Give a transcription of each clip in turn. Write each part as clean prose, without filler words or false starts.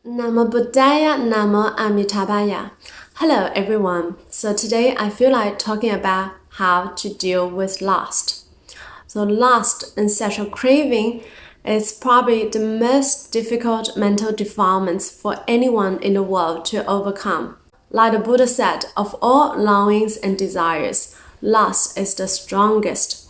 Namo Buddhaya, Namo Amitabhaya. Hello everyone. So today I feel like talking about how to deal with lust. So lust and sexual craving is probably the most difficult mental defilements for anyone in the world to overcome. Like the Buddha said, of all longings and desires, lust is the strongest.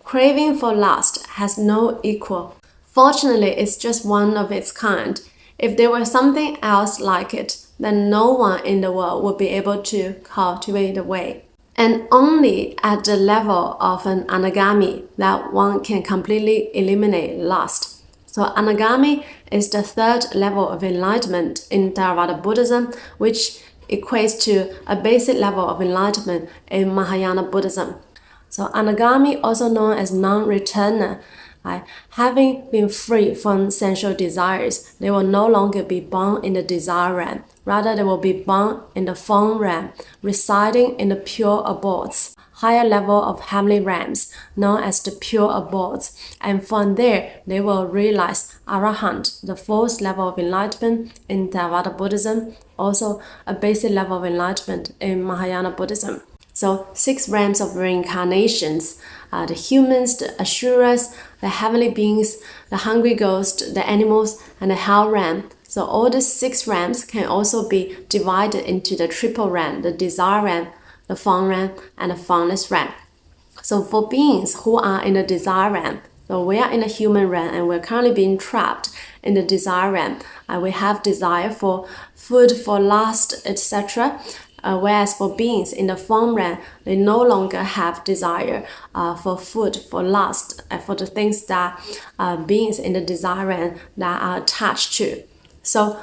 Craving for lust has no equal. Fortunately, it's just one of its kind. If there were something else like it, then no one in the world would be able to cultivate the way. And only at the level of an Anagami that one can completely eliminate lust. So Anagami is the third level of enlightenment in Theravada Buddhism, which equates to a basic level of enlightenment in Mahayana Buddhism. So Anagami, also known as non-returner, having been free from sensual desires, they will no longer be bound in the desire realm. Rather, they will be bound in the form realm, residing in the pure abodes, higher level of heavenly realms, known as the pure abodes. And from there, they will realize Arahant, the fourth level of enlightenment in Theravada Buddhism, also a basic level of enlightenment in Mahayana Buddhism. So 6 realms of reincarnations, the humans, the asuras, the heavenly beings, the hungry ghosts, the animals, and the hell realm. So all the 6 realms can also be divided into the triple realm, the desire realm, the form realm, and the formless realm. So for beings who are in the desire realm, so we are in the human realm and we're currently being trapped in the desire realm. We have desire for food, for lust, etc. Whereas for beings in the form realm, they no longer have desire for food, for lust, for the things that beings in the desire realm that are attached to. So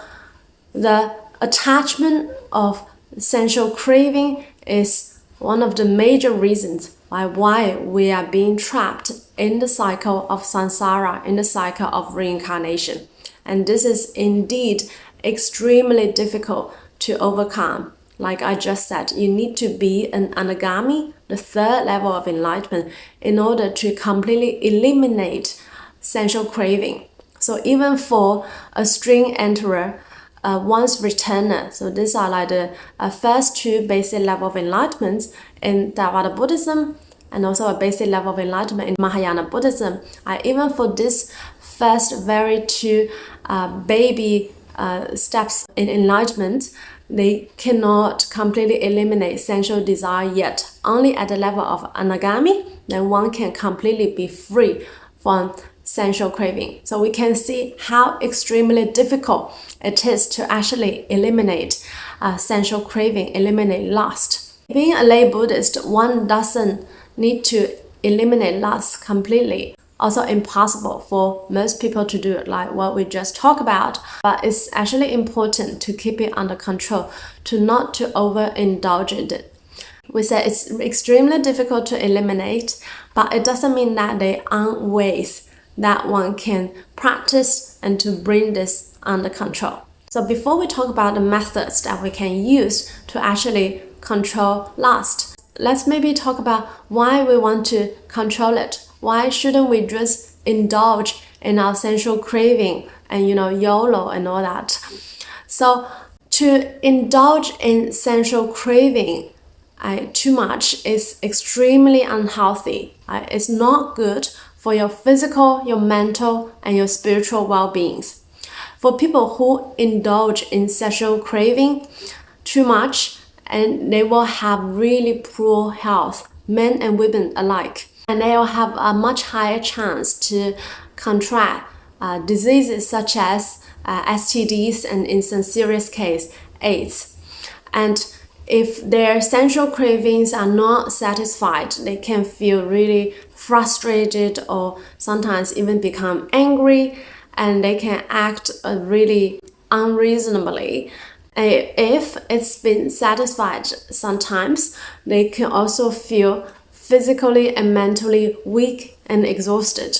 the attachment of sensual craving is one of the major reasons why we are being trapped in the cycle of samsara, in the cycle of reincarnation. And this is indeed extremely difficult to overcome. Like I just said, you need to be an Anagami, the third level of enlightenment, in order to completely eliminate sensual craving. So even for a string enterer, once returner, so these are like the first 2 basic level of enlightenments in Theravada Buddhism, and also a basic level of enlightenment in Mahayana Buddhism. Even for this first very 2 baby steps in enlightenment, they cannot completely eliminate sensual desire yet. Only at the level of Anagami, then one can completely be free from sensual craving. So we can see how extremely difficult it is to actually eliminate sensual craving, eliminate lust. Being a lay Buddhist, one doesn't need to eliminate lust completely. Also impossible for most people to do it, like what we just talked about. But it's actually important to keep it under control, to not to overindulge in it. We said it's extremely difficult to eliminate, but it doesn't mean that there aren't ways that one can practice and to bring this under control. So before we talk about the methods that we can use to actually control lust, let's maybe talk about why we want to control it. Why shouldn't we just indulge in our sensual craving and, YOLO and all that? So to indulge in sensual craving too much is extremely unhealthy. It's not good for your physical, your mental, and your spiritual well-beings. For people who indulge in sexual craving too much, and they will have really poor health, men and women alike. And they will have a much higher chance to contract diseases such as STDs and, in some serious case, AIDS. And if their sensual cravings are not satisfied, they can feel really frustrated or sometimes even become angry, and they can act really unreasonably. If it's been satisfied sometimes, they can also feel physically and mentally weak and exhausted.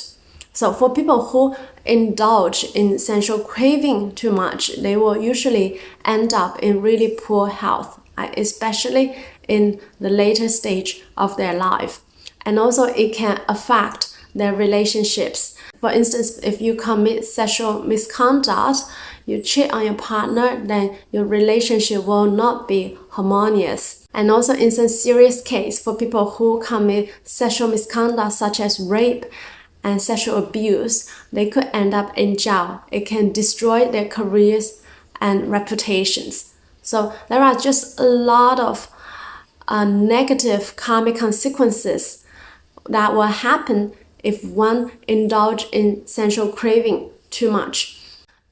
So for people who indulge in sensual craving too much, they will usually end up in really poor health, especially in the later stage of their life. And also it can affect their relationships. For instance, if you commit sexual misconduct, you cheat on your partner, then your relationship will not be harmonious. And also in some serious case, for people who commit sexual misconduct such as rape and sexual abuse, they could end up in jail. It can destroy their careers and reputations. So there are just a lot of negative karmic consequences that will happen if one indulge in sensual craving too much.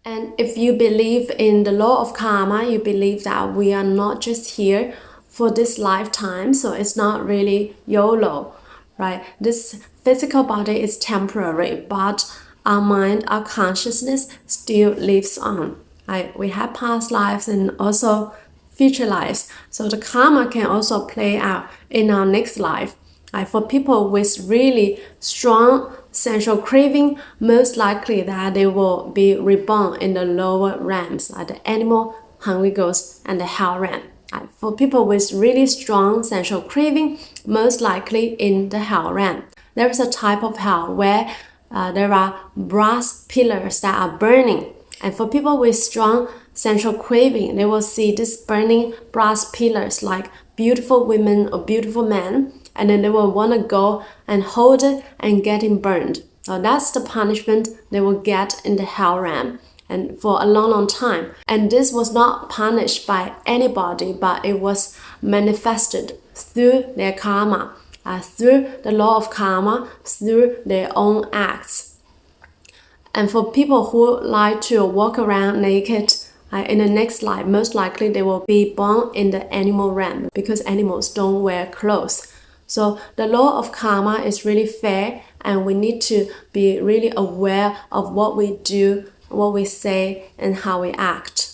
And if you believe in the law of karma, you believe that we are not just here for this lifetime, so it's not really YOLO, right? This physical body is temporary, but our mind, our consciousness still lives on. Right? We have past lives and also future lives. So the karma can also play out in our next life. For people with really strong sensual craving, most likely that they will be reborn in the lower realms, like the animal, hungry ghosts, and the hell realm. For people with really strong sensual craving, most likely in the hell realm. There is a type of hell where there are brass pillars that are burning. And for people with strong sensual craving, they will see these burning brass pillars like beautiful women or beautiful men, and then they will want to go and hold it and get it burned. So that's the punishment they will get in the hell realm, and for a long, long time. And this was not punished by anybody, but it was manifested through their karma, through the law of karma, through their own acts. And for people who like to walk around naked in the next life, most likely they will be born in the animal realm because animals don't wear clothes. So the law of karma is really fair, and we need to be really aware of what we do, what we say, and how we act.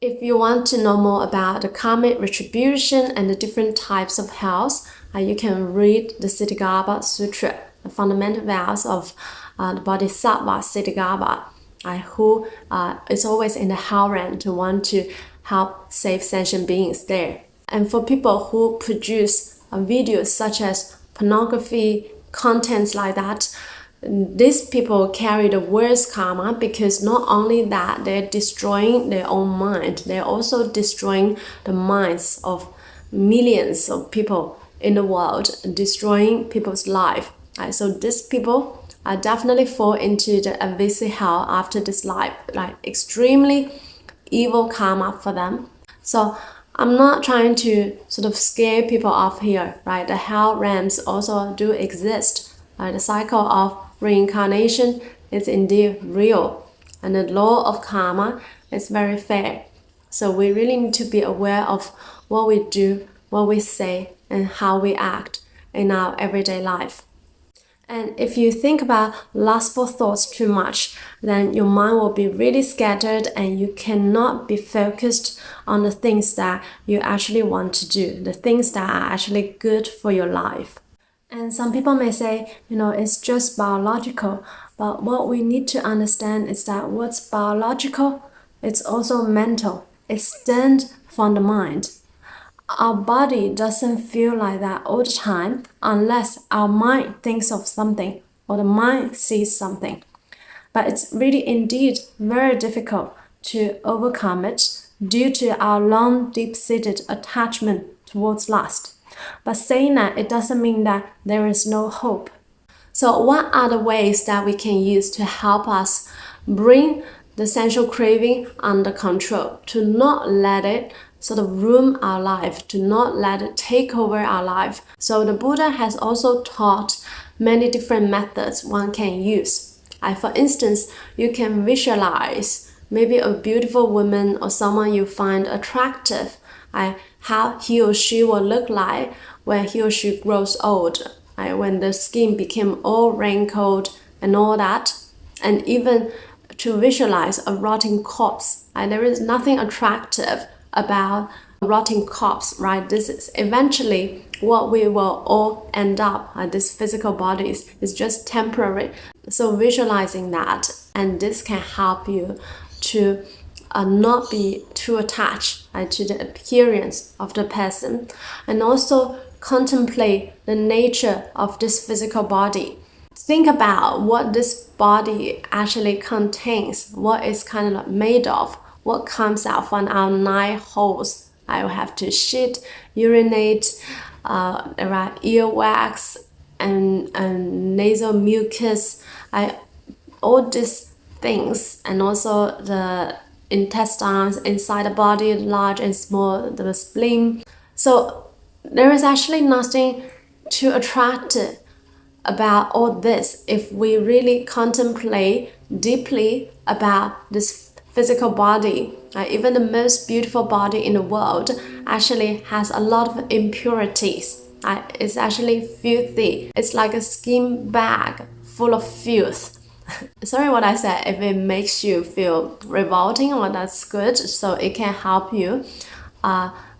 If you want to know more about the karmic retribution and the different types of hells, you can read the Ksitigharbha Sutra, the Fundamental Vows of the Bodhisattva Ksitigharbha, who is always in the hell realm to want to help save sentient beings there. And for people who produce videos such as pornography, contents like that, these people carry the worst karma, because not only that, they're destroying their own mind, they're also destroying the minds of millions of people in the world, destroying people's life. So these people definitely fall into the abyss hell after this life, like extremely evil karma for them. So I'm not trying to sort of scare people off here, right? The hell realms also do exist. The cycle of reincarnation is indeed real, and the law of karma is very fair. So we really need to be aware of what we do, what we say, and how we act in our everyday life. And if you think about lustful thoughts too much, then your mind will be really scattered and you cannot be focused on the things that you actually want to do, the things that are actually good for your life. And some people may say, it's just biological. But what we need to understand is that what's biological, it's also mental. It stems from the mind. Our body doesn't feel like that all the time unless our mind thinks of something or the mind sees something. But it's really indeed very difficult to overcome it due to our long, deep-seated attachment towards lust. But saying that, it doesn't mean that there is no hope. So what are the ways that we can use to help us bring the sensual craving under control, to not let it sort of ruin our life, to not let it take over our life? So the Buddha has also taught many different methods one can use. For instance, you can visualize maybe a beautiful woman or someone you find attractive, how he or she will look like when he or she grows old, when the skin became all wrinkled and all that. And even to visualize a rotting corpse. There is nothing attractive about a rotting corpse, right? This is eventually what we will all end up. These physical bodies is just temporary. So visualizing that, and this can help you to not be too attached to the appearance of the person, and also contemplate the nature of this physical body. think about what this body actually contains, what it's kind of made of, what comes out from our 9 holes. I will have to shit, urinate, there are earwax and nasal mucus, all these things, and also the intestines inside the body, large and small, the spleen. So there is actually nothing too attractive about all this if we really contemplate deeply about this physical body. Even the most beautiful body in the world actually has a lot of impurities. It's actually filthy. It's like a skin bag full of filth. Sorry what I said, if it makes you feel revolting, well, that's good. So it can help you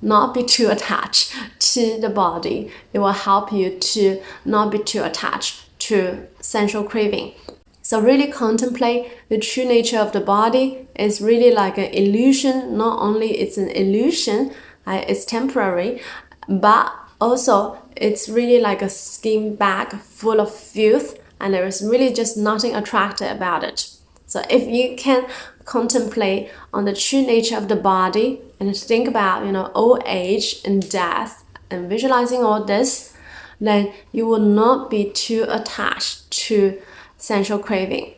not be too attached to the body. It will help you to not be too attached to sensual craving. So really contemplate the true nature of the body. It's really like an illusion. Not only it's an illusion, it's temporary, but also it's really like a skin bag full of filth, and there is really just nothing attractive about it. So if you can contemplate on the true nature of the body and think about, old age and death and visualizing all this, then you will not be too attached to sensual craving.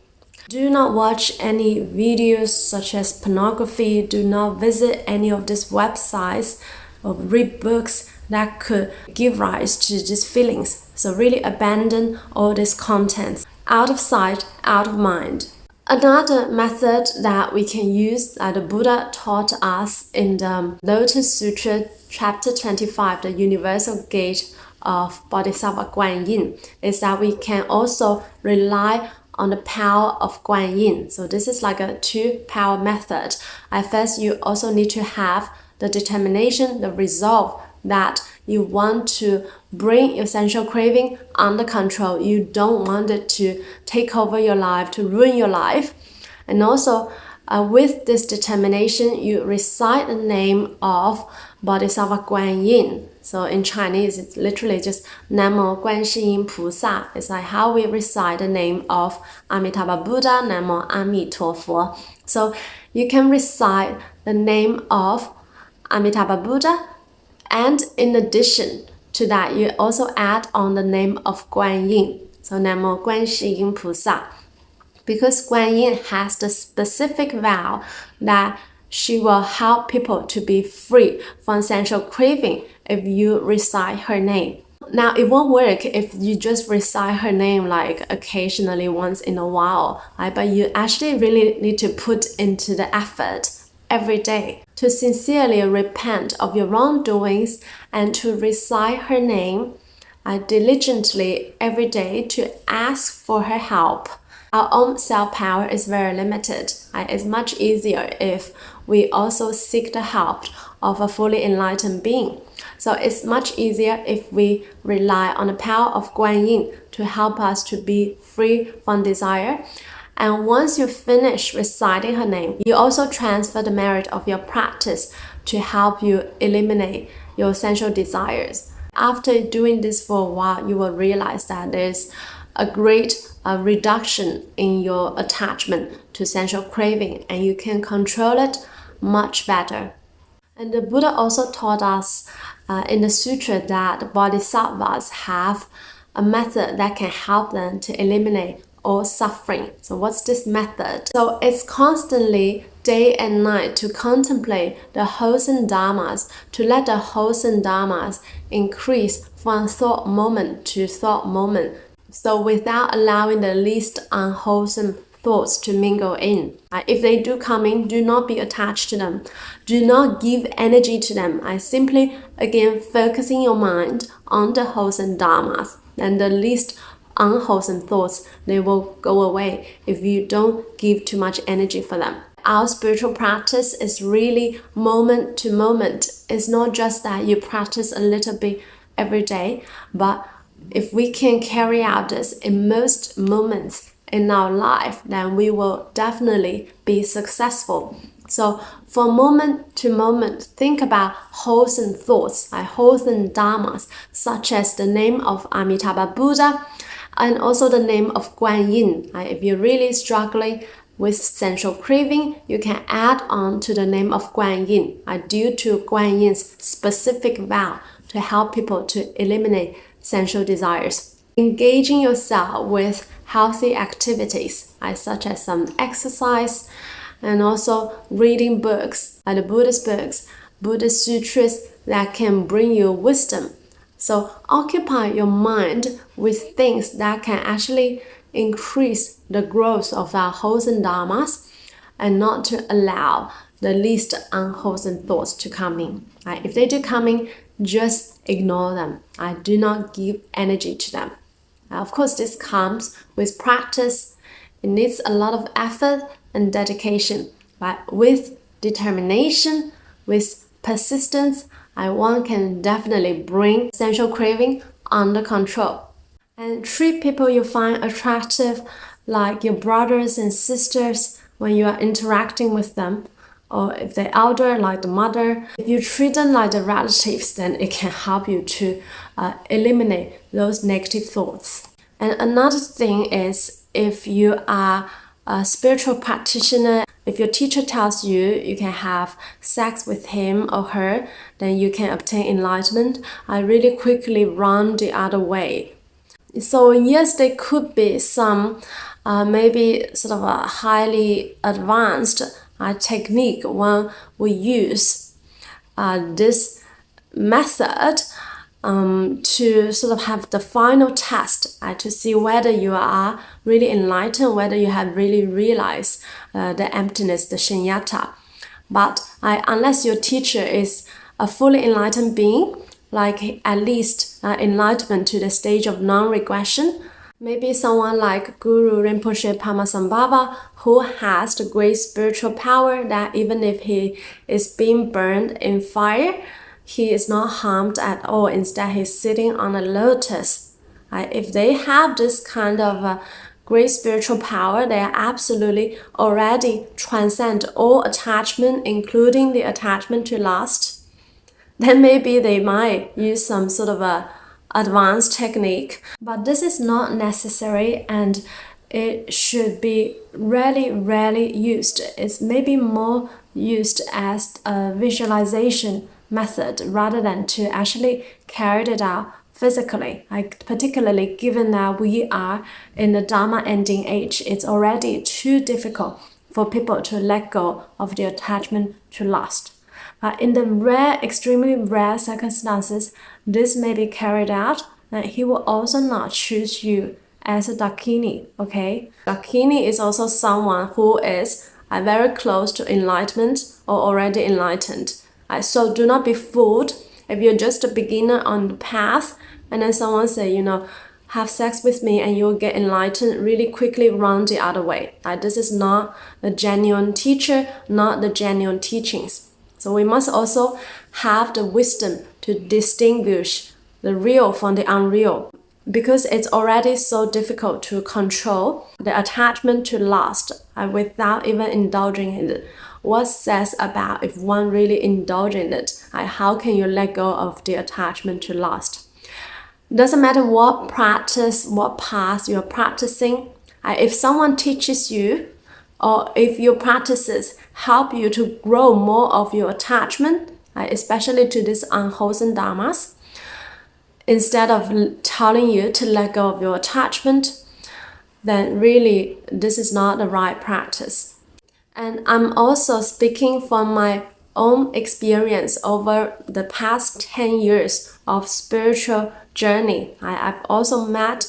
Do not watch any videos such as pornography. Do not visit any of these websites or read books that could give rise to these feelings. So really abandon all these contents. Out of sight, out of mind. Another method that we can use that the Buddha taught us in the Lotus Sutra, Chapter 25, the Universal Gate of Bodhisattva Guanyin, is that we can also rely on the power of Guanyin. So this is like a 2-power method. At first, you also need to have the determination, the resolve that you want to bring your sensual craving under control. You don't want it to take over your life, to ruin your life. And also, with this determination, you recite the name of Bodhisattva Guanyin. So in Chinese, it's literally just Namo Guanyin Pusa. It's like how we recite the name of Amitabha Buddha, Namo Amitofo. So you can recite the name of Amitabha Buddha, and in addition to that, you also add on the name of Guanyin. So Namo Guanyin Pusa. Because Guanyin has the specific vow that she will help people to be free from sensual craving if you recite her name. Now, it won't work if you just recite her name like occasionally once in a while, right? But you actually really need to put into the effort every day to sincerely repent of your wrongdoings and to recite her name diligently every day to ask for her help. Our own self-power is very limited. It's much easier if we also seek the help of a fully enlightened being. So it's much easier if we rely on the power of Guanyin to help us to be free from desire. And once you finish reciting her name, you also transfer the merit of your practice to help you eliminate your sensual desires. After doing this for a while, you will realize that there's a great reduction in your attachment to sensual craving, and you can control it much better. And the Buddha also taught us in the sutra that bodhisattvas have a method that can help them to eliminate all suffering. So what's this method? So it's constantly day and night to contemplate the wholesome dharmas, to let the wholesome dharmas increase from thought moment to thought moment. So without allowing the least unwholesome thoughts to mingle in. If they do come in, do not be attached to them. Do not give energy to them. Simply, again, focusing your mind on the wholesome dharmas. And the least unwholesome thoughts, they will go away if you don't give too much energy for them. Our spiritual practice is really moment to moment. It's not just that you practice a little bit every day, but if we can carry out this in most moments in our life, then we will definitely be successful. So for moment to moment, think about wholesome thoughts, wholesome dharmas, such as the name of Amitabha Buddha, And also the name of Guanyin. If you're really struggling with sensual craving, you can add on to the name of Guanyin, due to Guanyin's specific vow to help people to eliminate sensual desires. Engaging yourself with healthy activities, such as some exercise, and also reading books, the Buddhist books, Buddhist sutras that can bring you wisdom. So occupy your mind with things that can actually increase the growth of our wholesome dharmas and not to allow the least unwholesome thoughts to come in. If they do come in, just ignore them. Do not give energy to them. Of course, this comes with practice. It needs a lot of effort and dedication, but with determination, with persistence, one can definitely bring sensual craving under control. And treat people you find attractive like your brothers and sisters when you are interacting with them, or if they're elder, like the mother. If you treat them like the relatives, then it can help you to eliminate those negative thoughts. And another thing is, if you are a spiritual practitioner, if your teacher tells you you can have sex with him or her, then you can obtain enlightenment, really quickly run the other way. So yes, there could be some maybe sort of a highly advanced technique one will use this method to sort of have the final test to see whether you are really enlightened, whether you have really realized the emptiness, the shunyata. But unless your teacher is a fully enlightened being, like at least enlightenment to the stage of non-regression, maybe someone like Guru Rinpoche Padmasambhava, who has the great spiritual power that even if he is being burned in fire, he is not harmed at all. Instead, he's sitting on a lotus. If they have this kind of great spiritual power, they are absolutely already transcend all attachment, including the attachment to lust. Then maybe they might use some sort of a advanced technique, but this is not necessary, and it should be rarely used. It's maybe more used as a visualization method rather than to actually carry it out physically. Particularly given that we are in the Dharma ending age, it's already too difficult for people to let go of the attachment to lust. In the extremely rare circumstances, this may be carried out, and he will also not choose you as a dakini, okay? Dakini is also someone who is very close to enlightenment or already enlightened. So do not be fooled if you're just a beginner on the path, and then someone say, have sex with me and you'll get enlightened, really quickly run the other way. This is not the genuine teacher, not the genuine teachings. So we must also have the wisdom to distinguish the real from the unreal, because it's already so difficult to control the attachment to lust without even indulging in it. What says about if one really indulge in it? How can you let go of the attachment to lust? Doesn't matter what practice, what path you're practicing. If someone teaches you, or if your practices help you to grow more of your attachment, especially to these unwholesome dharmas, instead of telling you to let go of your attachment, then really this is not the right practice. And I'm also speaking from my own experience over the past 10 years of spiritual journey. I've also met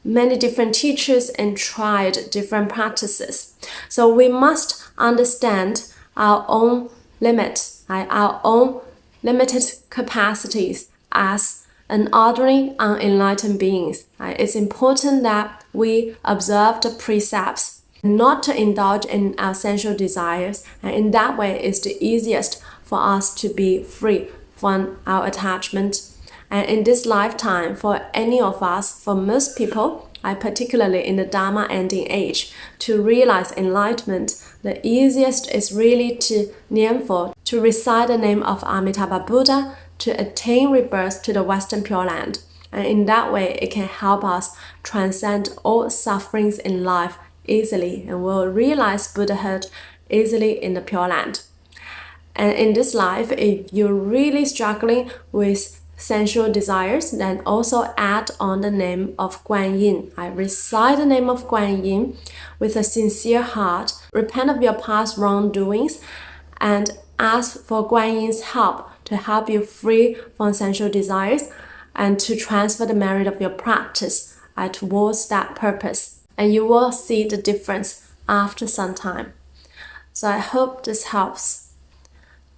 many different teachers and tried different practices. So we must understand our own limits, our own limited capacities as an ordinary unenlightened beings. It's important that we observe the precepts, not to indulge in our sensual desires, and in that way it's the easiest for us to be free from our attachment. And in this lifetime, for any of us, for most people, particularly in the Dharma ending age, to realize enlightenment, the easiest is really to nianfo, to recite the name of Amitabha Buddha, to attain rebirth to the Western Pure Land. And in that way, it can help us transcend all sufferings in life easily, and we'll realize Buddhahood easily in the Pure Land. And in this life, if you're really struggling with sensual desires, then also add on the name of Guanyin. I recite the name of Guanyin with a sincere heart, repent of your past wrongdoings, and ask for Guanyin's help to help you free from sensual desires and to transfer the merit of your practice towards that purpose. And you will see the difference after some time. So I hope this helps.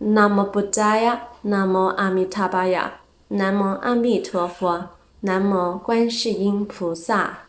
Namo Buddhaya, Namo Amitabhaya, Namo Amitofo, Namo Guanyin菩萨。